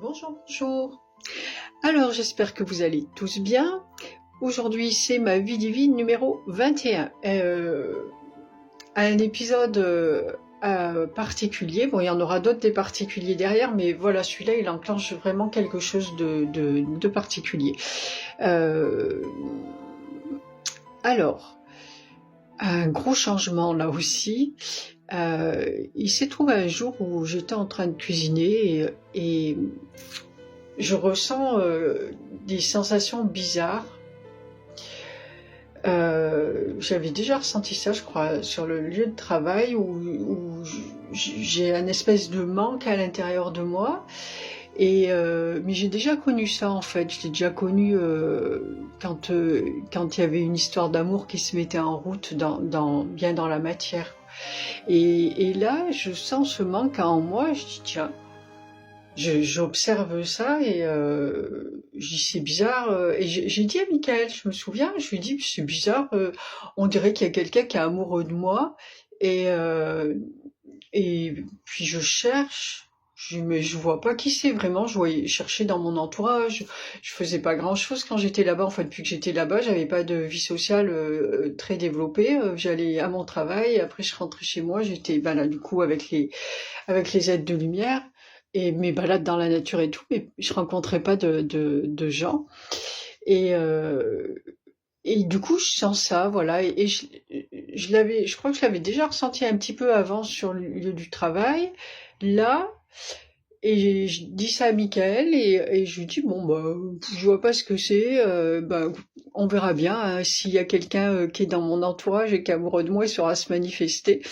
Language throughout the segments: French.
Bonjour, bonjour. Alors, j'espère que vous allez tous bien. Aujourd'hui, c'est ma vie divine numéro 21. Un épisode particulier. Bon, il y en aura d'autres des particuliers derrière, mais voilà, celui-là, il enclenche vraiment quelque chose de particulier. Alors, un gros changement là aussi. Il s'est trouvé un jour où j'étais en train de cuisiner et je ressens des sensations bizarres. J'avais déjà ressenti ça, je crois, sur le lieu de travail où j'ai un espèce de manque à l'intérieur de moi. Mais j'ai déjà connu ça en fait. Je l'ai déjà connu quand il y avait une histoire d'amour qui se mettait en route bien dans la matière. Et là, je sens ce manque en moi. Je dis tiens. J'observe ça et je dis c'est bizarre. Et j'ai dit à Michael, je me souviens, je lui dis c'est bizarre, on dirait qu'il y a quelqu'un qui est amoureux de moi. Et, euh, et puis je cherche, mais je vois pas qui c'est vraiment. Je voyais chercher dans mon entourage. Je faisais pas grand chose quand j'étais là-bas. En fait, depuis que j'étais là-bas, j'avais pas de vie sociale très développée. J'allais à mon travail, après je rentrais chez moi. J'étais là du coup avec les aides de lumière et mes balades dans la nature et tout, mais je rencontrais pas de gens. Et, euh, et du coup, je sens ça, voilà. Et je crois que je l'avais déjà ressenti un petit peu avant sur le lieu du travail. Là, et je dis ça à Michael et je lui dis bon je vois pas ce que c'est. On verra bien hein, s'il y a quelqu'un qui est dans mon entourage et qui est amoureux de moi, il saura se manifester.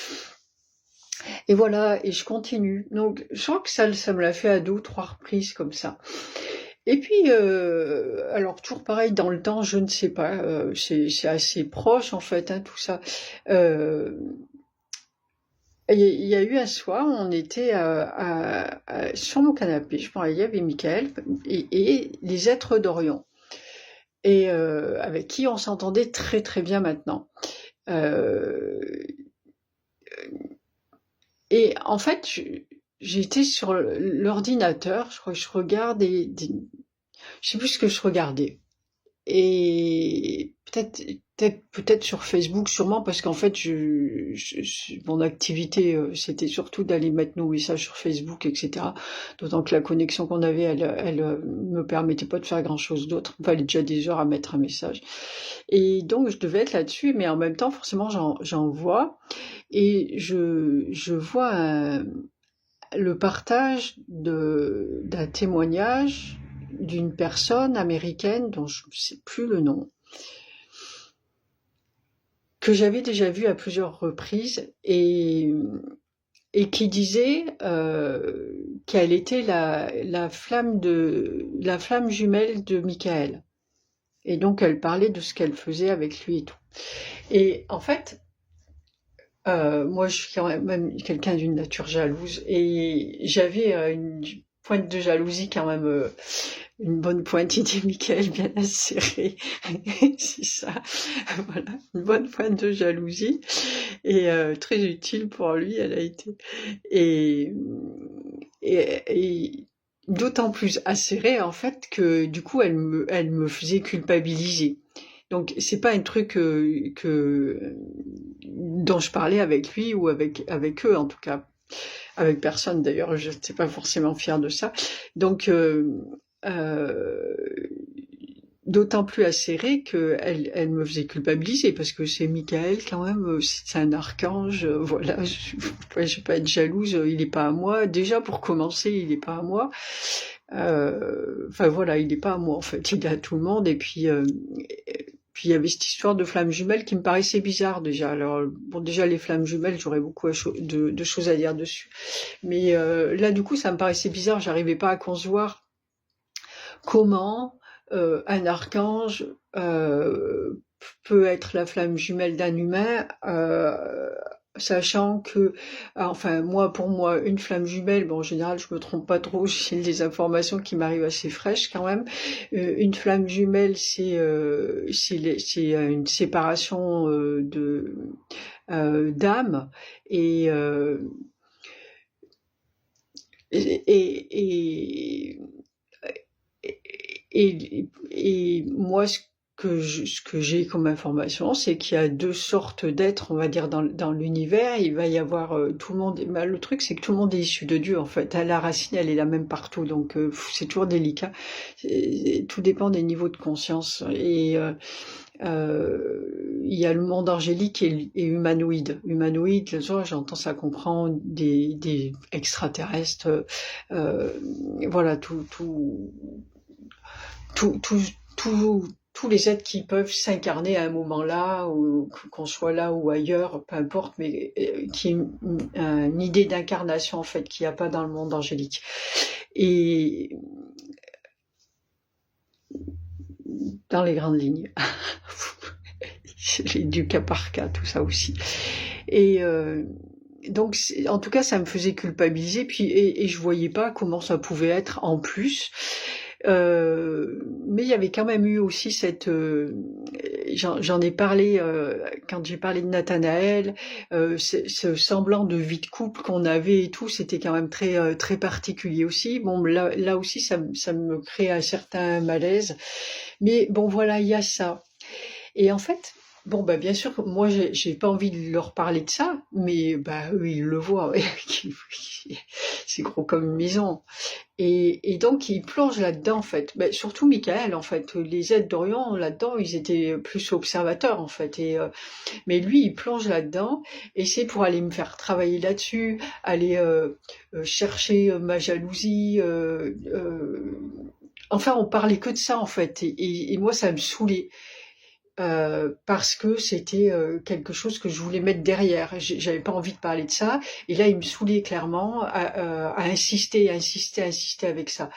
Et voilà, et je continue. Donc, je crois que ça me l'a fait à 2 ou 3 reprises comme ça. Et puis, alors toujours pareil dans le temps, je ne sais pas, c'est assez proche en fait, hein, tout ça. Il y a eu un soir, on était sur mon canapé, je parlais, il y avait Michael et les êtres d'Orion, et avec qui on s'entendait très très bien maintenant. Euh, Et en fait, j'étais sur l'ordinateur, je crois que je regarde je sais plus ce que je regardais. Et peut-être sur Facebook, sûrement, parce qu'en fait, mon activité, c'était surtout d'aller mettre nos messages sur Facebook, etc. D'autant que la connexion qu'on avait, elle me permettait pas de faire grand-chose d'autre. Il fallait déjà des heures à mettre un message. Et donc, je devais être là-dessus, mais en même temps, forcément, j'en vois. Et je vois le partage d'un témoignage d'une personne américaine dont je ne sais plus le nom, que j'avais déjà vu à plusieurs reprises et qui disait qu'elle était la flamme jumelle de Michael. Et donc elle parlait de ce qu'elle faisait avec lui et tout. Et en fait, moi, je suis quand même quelqu'un d'une nature jalouse et j'avais une pointe de jalousie quand même, une bonne pointe, il dit Michael, bien acérée. C'est ça, voilà, une bonne pointe de jalousie et très utile pour lui, elle a été. Et, et d'autant plus acérée en fait que du coup, elle me faisait culpabiliser. Donc c'est pas un truc dont je parlais avec lui ou avec eux en tout cas, avec personne d'ailleurs, je n'étais pas forcément fière de ça. Donc euh, d'autant plus acéré qu'elle me faisait culpabiliser parce que c'est Michael quand même, c'est un archange, voilà, je vais pas être jalouse, il est pas à moi. Déjà pour commencer, il est pas à moi. Enfin voilà, il est pas à moi en fait, il est à tout le monde. Et puis il y avait cette histoire de flammes jumelles qui me paraissait bizarre déjà. Alors bon, déjà les flammes jumelles, j'aurais beaucoup de choses à dire dessus. Mais là du coup, ça me paraissait bizarre. J'arrivais pas à concevoir comment un archange peut être la flamme jumelle d'un humain, sachant que, enfin moi pour moi une flamme jumelle, bon en général je me trompe pas trop, j'ai des informations qui m'arrivent assez fraîches quand même. Une flamme jumelle c'est une séparation d'âme et, euh, et et moi, ce que j'ai comme information, c'est qu'il y a 2 sortes d'êtres, on va dire, dans l'univers. Il va y avoir, tout le monde bah, le truc, c'est que tout le monde est issu de Dieu, en fait. La racine, elle est la même partout, donc c'est toujours délicat. Tout dépend des niveaux de conscience et il y a le monde angélique et humanoïde. Humanoïde, le soir, j'entends ça comprend des extraterrestres, voilà, tout, tout, tous les êtres qui peuvent s'incarner à un moment là, ou qu'on soit là ou ailleurs, peu importe, mais qui est une idée d'incarnation en fait qu'il n'y a pas dans le monde angélique. Et dans les grandes lignes, c'est du cas par cas, tout ça aussi. Et donc, en tout cas, ça me faisait culpabiliser, puis et je voyais pas comment ça pouvait être en plus. Mais il y avait quand même eu aussi cette, j'en ai parlé quand j'ai parlé de Nathanaël, ce semblant de vie de couple qu'on avait et tout, c'était quand même très très particulier aussi. Bon, là aussi, ça me crée un certain malaise. Mais bon, voilà, il y a ça. Et en fait, bon, bah, bien sûr, moi, j'ai pas envie de leur parler de ça, mais bah, eux, ils le voient, ouais. C'est gros comme une maison. Et donc, ils plongent là-dedans, en fait. Bah, surtout Michael, en fait. Les aides d'Orient, là-dedans, ils étaient plus observateurs, en fait. Mais lui, il plonge là-dedans, et c'est pour aller me faire travailler là-dessus, aller chercher ma jalousie. Enfin, on parlait que de ça, en fait. Et moi, ça me saoulait. Parce que c'était quelque chose que je voulais mettre derrière. J'avais pas envie de parler de ça. Et là, il me saoulait clairement à insister avec ça.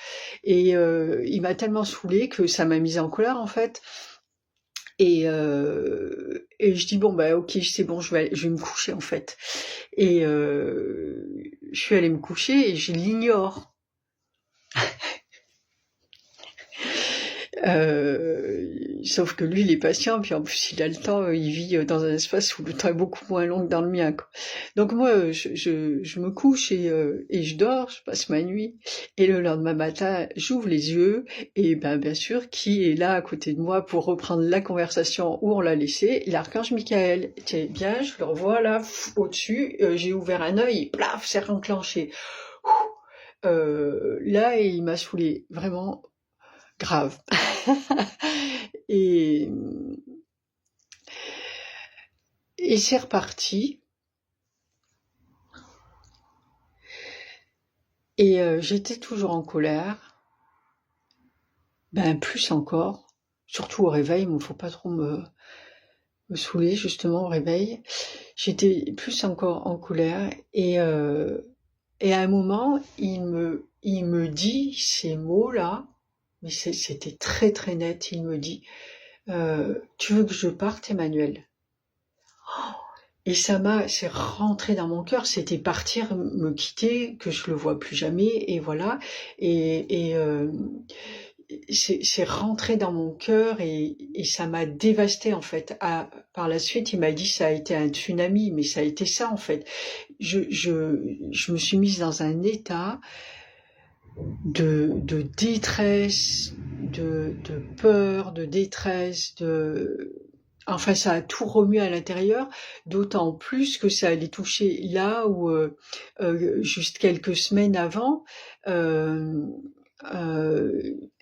Et il m'a tellement saoulé que ça m'a mise en colère, en fait. Et je dis bon bah ok, c'est bon, je vais me coucher en fait. Et je suis allée me coucher et je l'ignore. Sauf que lui, il est patient, puis en plus, il a le temps, il vit dans un espace où le temps est beaucoup moins long que dans le mien, quoi. Donc moi, je me couche et je dors, je passe ma nuit, et le lendemain matin, j'ouvre les yeux, et ben bien sûr, qui est là à côté de moi pour reprendre la conversation où on l'a laissé? L'archange Michael. Tiens, bien, je le revois là, au-dessus, j'ai ouvert un œil, et plaf, c'est enclenché. Là, il m'a saoulé, vraiment grave. et c'est reparti. Et j'étais toujours en colère. Ben plus encore, surtout au réveil, il ne faut pas trop me saouler justement au réveil. J'étais plus encore en colère et à un moment, il me dit ces mots-là, mais c'était très très net. Il me dit tu veux que je parte, Emmanuel? Et c'est rentré dans mon cœur, c'était partir, me quitter, que je le vois plus jamais, et voilà. Et c'est rentré dans mon cœur et ça m'a dévasté en fait. Par la suite, il m'a dit ça a été un tsunami, mais ça a été ça en fait. Je me suis mise dans un état de détresse, de peur, de détresse, enfin, ça a tout remué à l'intérieur, d'autant plus que ça allait toucher là où, juste quelques semaines avant,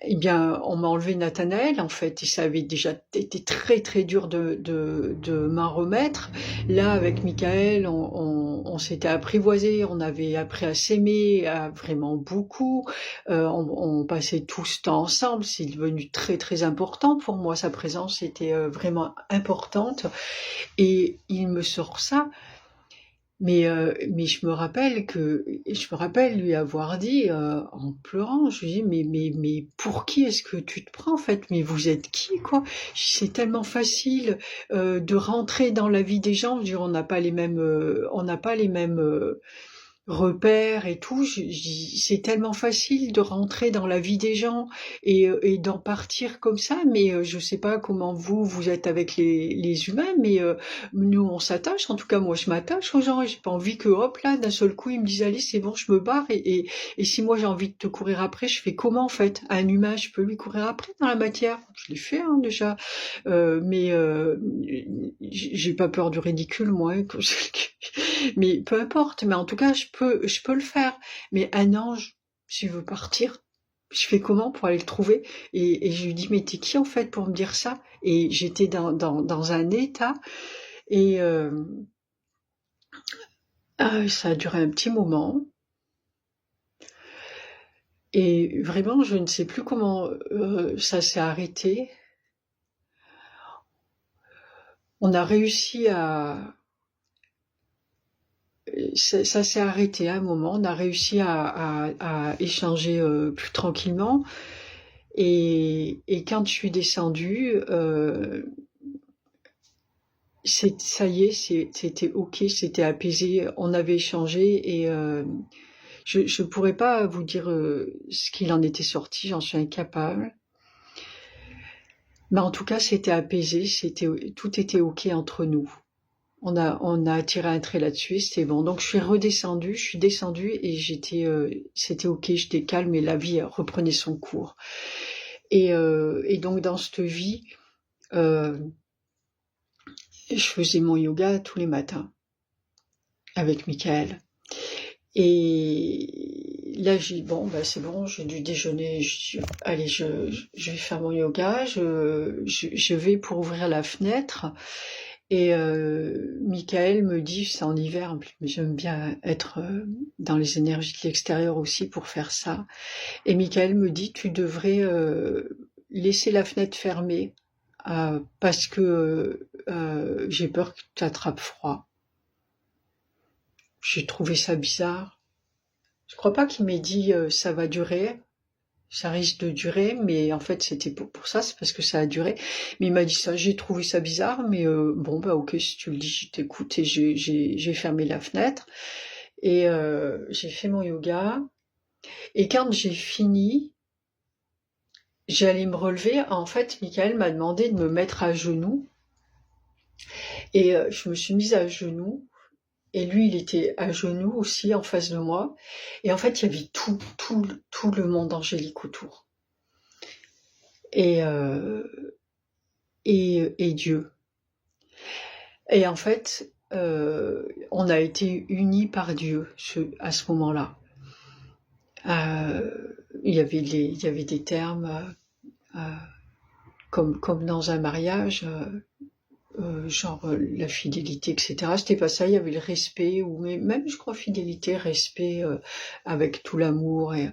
eh bien, on m'a enlevé Nathanaël, en fait, et ça avait déjà été très très dur de m'en remettre. Là, avec Michael, on s'était apprivoisé, on avait appris à s'aimer, à vraiment beaucoup. On passait tout ce temps ensemble, c'est devenu très très important pour moi. Sa présence était vraiment importante, et il me sort ça. Mais je me rappelle lui avoir dit en pleurant, je lui dis mais pour qui est-ce que tu te prends en fait? Mais vous êtes qui quoi? C'est tellement facile de rentrer dans la vie des gens. Je veux dire, on n'a pas les mêmes repères et tout, c'est tellement facile de rentrer dans la vie des gens et d'en partir comme ça, mais je sais pas comment vous êtes avec les humains, mais nous on s'attache, en tout cas moi je m'attache aux gens et j'ai pas envie que hop là d'un seul coup ils me disent allez c'est bon je me barre et si moi j'ai envie de te courir après, je fais comment en fait? À un humain je peux lui courir après dans la matière? Je l'ai fait hein, déjà, mais j'ai pas peur du ridicule moi, hein, mais peu importe, mais en tout cas, je peux le faire. Mais un ange, s'il veut partir, je fais comment pour aller le trouver? Et je lui dis, mais t'es qui en fait pour me dire ça? Et j'étais dans un état, et ça a duré un petit moment. Et vraiment, je ne sais plus comment ça s'est arrêté. On a réussi ça s'est arrêté à un moment, on a réussi à échanger plus tranquillement. Et quand je suis descendue, ça y est, c'était ok, c'était apaisé, on avait échangé et je pourrais pas vous dire ce qu'il en était sorti, j'en suis incapable. Mais en tout cas, c'était apaisé, tout était ok entre nous. On a tiré un trait là-dessus, c'était bon. Donc je suis descendue et c'était ok, j'étais calme et la vie reprenait son cours. Et donc dans cette vie, je faisais mon yoga tous les matins avec Michael. Et là, j'ai dit, bon, bah, c'est bon, j'ai dû déjeuner. Allez, je vais faire mon yoga. Je vais pour ouvrir la fenêtre. Et Michael me dit, c'est en hiver, mais j'aime bien être dans les énergies de l'extérieur aussi pour faire ça. Et Michael me dit, tu devrais laisser la fenêtre fermée parce que j'ai peur que tu attrapes froid. J'ai trouvé ça bizarre. Je crois pas qu'il m'ait dit ça va durer, ça risque de durer, mais en fait c'était pour ça, c'est parce que ça a duré. Mais il m'a dit ça, j'ai trouvé ça bizarre, mais bon bah ok si tu le dis, je t'écoute et j'ai fermé la fenêtre et j'ai fait mon yoga. Et quand j'ai fini, j'allais me relever. En fait, Michael m'a demandé de me mettre à genoux et je me suis mise à genoux. Et lui, il était à genoux aussi en face de moi. Et en fait, il y avait tout le monde angélique autour. Et Dieu. Et en fait, on a été unis par Dieu à ce moment-là. Il y avait des termes comme dans un mariage. Genre la fidélité, etc. C'était pas ça, il y avait le respect, ou même je crois fidélité, respect, avec tout l'amour. Et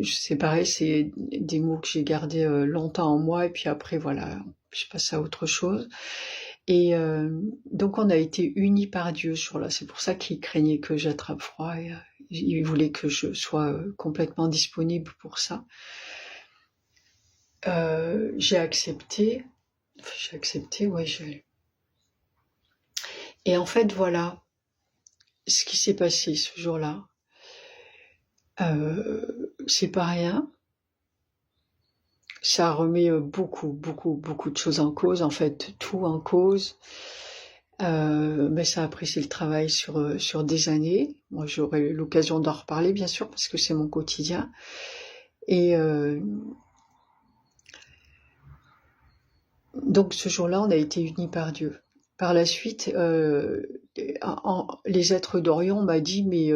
c'est pareil, c'est des mots que j'ai gardés longtemps en moi, et puis après voilà, je passe à autre chose. Et donc on a été unis par Dieu ce jour-là, c'est pour ça qu'il craignait que j'attrape froid, et il voulait que je sois complètement disponible pour ça. J'ai accepté, ouais, et en fait, voilà ce qui s'est passé ce jour-là. C'est pas rien. Ça remet beaucoup de choses en cause, en fait, tout en cause. Mais ça a pris le travail sur des années. Moi, j'aurai l'occasion d'en reparler, bien sûr, parce que c'est mon quotidien. Et donc, ce jour-là, on a été unis par Dieu. Par la suite, les êtres d'Orient m'a dit, mais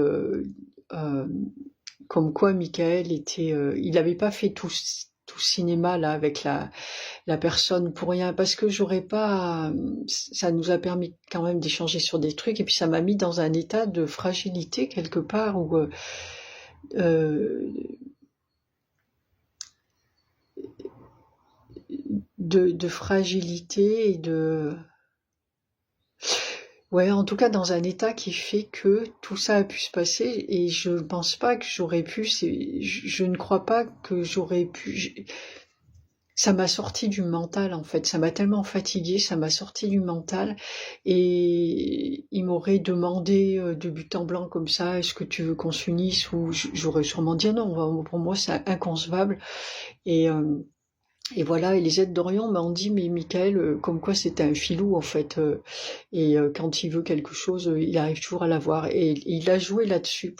comme quoi Michael était, il n'avait pas fait tout ce cinéma là avec la personne pour rien, parce que j'aurais pas, ça nous a permis quand même d'échanger sur des trucs, et puis ça m'a mis dans un état de fragilité quelque part où de fragilité et ouais, en tout cas dans un état qui fait que tout ça a pu se passer, et je ne pense pas que j'aurais pu, je ne crois pas que j'aurais pu, ça m'a sorti du mental en fait, ça m'a tellement fatiguée, ça m'a sorti du mental et il m'aurait demandé de but en blanc comme ça, est-ce que tu veux qu'on s'unisse ou j'aurais sûrement dit non, pour moi c'est inconcevable et, euh, et voilà, et les aides d'Orient m'ont dit mais Michael, comme quoi c'était un filou en fait, quand il veut quelque chose, il arrive toujours à l'avoir et il a joué là-dessus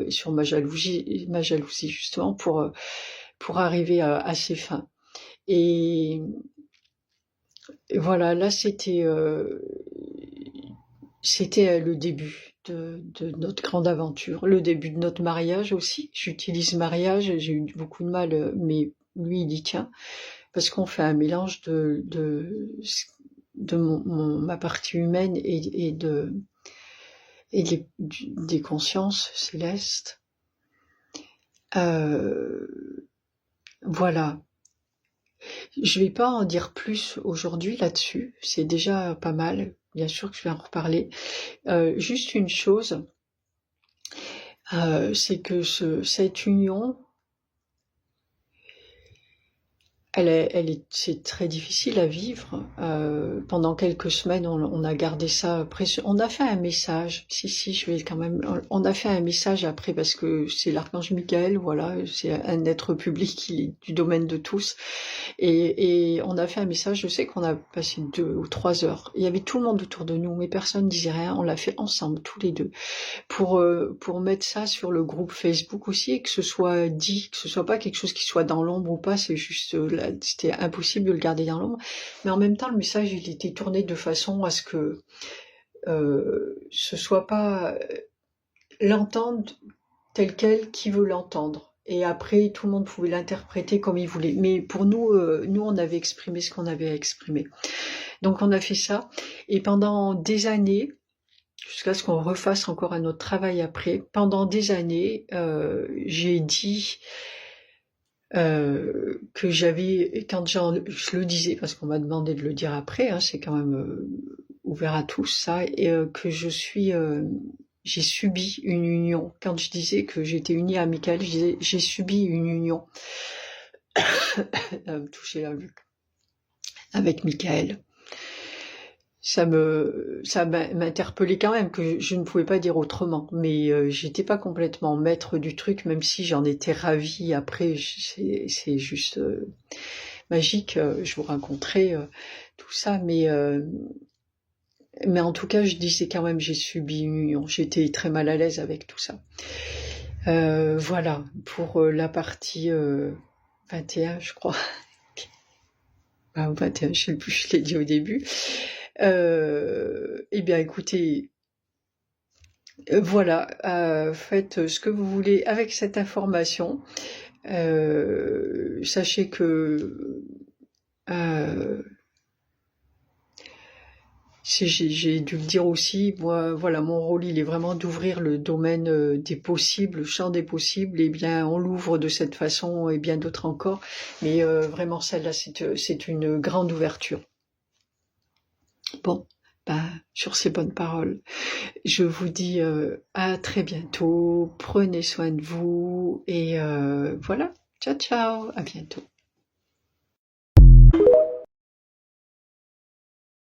sur ma jalousie justement pour arriver à ses fins. Et voilà, là c'était le début de notre grande aventure, le début de notre mariage aussi. J'utilise mariage, j'ai eu beaucoup de mal, mais lui il y tient, parce qu'on fait un mélange de ma partie humaine des consciences célestes. Voilà. Je vais pas en dire plus aujourd'hui là-dessus, c'est déjà pas mal. Bien sûr que je vais en reparler. Juste une chose, c'est que cette union, c'est très difficile à vivre. Pendant quelques semaines, on a gardé ça précieux. On a fait un message. Si, je vais quand même. On a fait un message après parce que c'est l'archange Michael. Voilà, c'est un être public, il est du domaine de tous. Et on a fait un message. Je sais qu'on a passé 2 ou 3 heures. Il y avait tout le monde autour de nous, mais personne ne disait rien. On l'a fait ensemble, tous les deux, pour mettre ça sur le groupe Facebook aussi et que ce soit dit, que ce soit pas quelque chose qui soit dans l'ombre ou pas. C'est juste là, c'était impossible de le garder dans l'ombre. Mais en même temps, le message il était tourné de façon à ce que ce soit pas l'entendre tel quel qui veut l'entendre. Et après, tout le monde pouvait l'interpréter comme il voulait. Mais pour nous, on avait exprimé ce qu'on avait exprimé. Donc on a fait ça. Et pendant des années, jusqu'à ce qu'on refasse encore un autre travail après, pendant des années, j'ai dit que j'avais, quand je le disais, parce qu'on m'a demandé de le dire après, hein, c'est quand même ouvert à tous ça, et que j'ai subi une union. Quand je disais que j'étais unie à Michael, je disais j'ai subi une union. Elle me touchait la vue avec Michael. Ça m'interpellait quand même, que je ne pouvais pas dire autrement, mais j'étais pas complètement maître du truc, même si j'en étais ravie. Après, c'est juste magique. Je vous raconterai tout ça, mais en tout cas, je disais quand même, j'ai subi une union. J'étais très mal à l'aise avec tout ça. Voilà pour la partie 21, je crois. Ah, 21, je sais plus, je l'ai dit au début. Eh bien, écoutez, voilà, faites ce que vous voulez avec cette information. Sachez que j'ai dû le dire aussi, moi, voilà, mon rôle, il est vraiment d'ouvrir le domaine des possibles, le champ des possibles, et bien, on l'ouvre de cette façon, et bien d'autres encore, mais vraiment, celle-là, c'est une grande ouverture. Bon, sur ces bonnes paroles, je vous dis à très bientôt, prenez soin de vous, et voilà, ciao ciao, à bientôt.